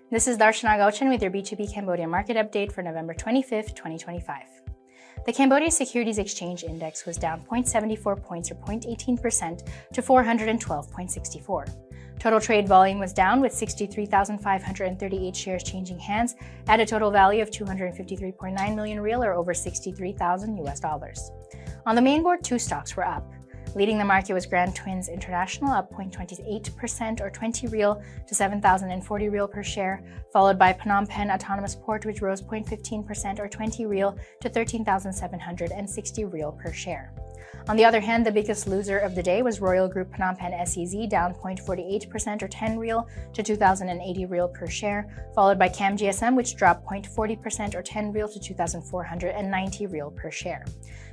This is Darshana Gauchan with your B2B Cambodia Market update for November 25th, 2025. The Cambodia Securities Exchange Index was down 0.74 points or 0.18% to 412.64. Total trade volume was down with 63,538 shares changing hands at a total value of 253.9 million real or over $63,000. On the main board, two stocks were up. Leading the market was Grand Twins International, up 0.28% or 20 real to 7,040 real per share, followed by Phnom Penh Autonomous Port, which rose 0.15% or 20 real to 13,760 real per share. On the other hand, the biggest loser of the day was Royal Group Phnom Penh SEZ, down 0.48% or 10 real to 2,080 real per share, followed by Cam GSM, which dropped 0.40% or 10 real to 2,490 real per share.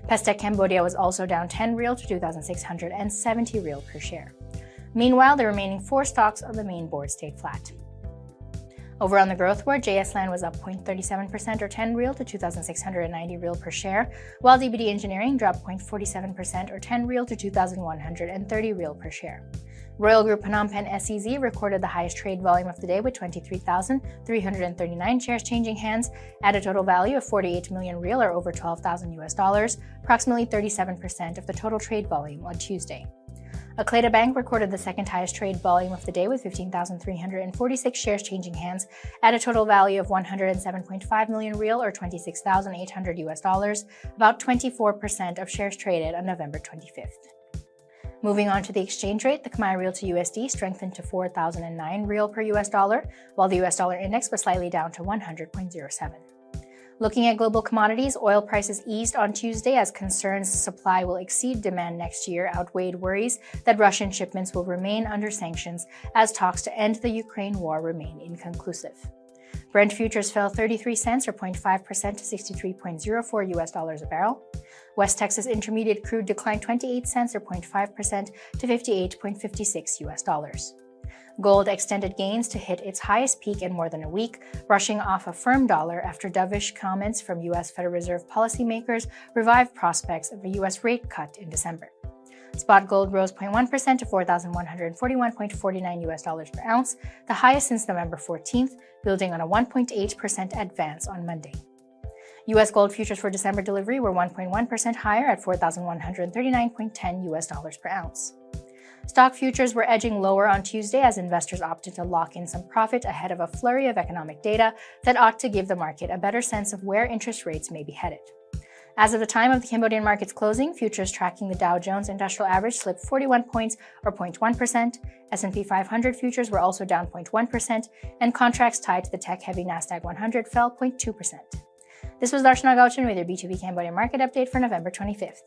Pestec Cambodia was also down 10 real to 2,670 real per share. Meanwhile, the remaining four stocks on the main board stayed flat. Over on the growth board, JS Land was up 0.37% or 10 real to 2,690 real per share, while DBD Engineering dropped 0.47% or 10 real to 2,130 real per share. Royal Group Phnom Penh SEZ recorded the highest trade volume of the day with 23,339 shares changing hands at a total value of 48 million real or over $12,000, approximately 37% of the total trade volume on Tuesday. Akleda Bank recorded the second highest trade volume of the day with 15,346 shares changing hands at a total value of 107.5 million real or $26,800, about 24% of shares traded on November 25th. Moving on to the exchange rate, the Khmer Real to USD strengthened to 4,009 real per US dollar, while the US dollar index was slightly down to 100.07. Looking at global commodities, oil prices eased on Tuesday as concerns supply will exceed demand next year outweighed worries that Russian shipments will remain under sanctions as talks to end the Ukraine war remain inconclusive. Brent futures fell 33 cents or 0.5% to $63.04 a barrel. West Texas Intermediate crude declined 28 cents or 0.5% to $58.56. Gold extended gains to hit its highest peak in more than a week, rushing off a firm dollar after dovish comments from U.S. Federal Reserve policymakers revived prospects of a U.S. rate cut in December. Spot gold rose 0.1% to $4,141.49 per ounce, the highest since November 14th, building on a 1.8% advance on Monday. U.S. gold futures for December delivery were 1.1% higher at $4,139.10 per ounce. Stock futures were edging lower on Tuesday as investors opted to lock in some profit ahead of a flurry of economic data that ought to give the market a better sense of where interest rates may be headed. As of the time of the Cambodian market's closing, futures tracking the Dow Jones Industrial Average slipped 41 points or 0.1%, S&P 500 futures were also down 0.1%, and contracts tied to the tech-heavy Nasdaq 100 fell 0.2%. This was Darshana Gauchan with your B2B Cambodia Market update for November 25th.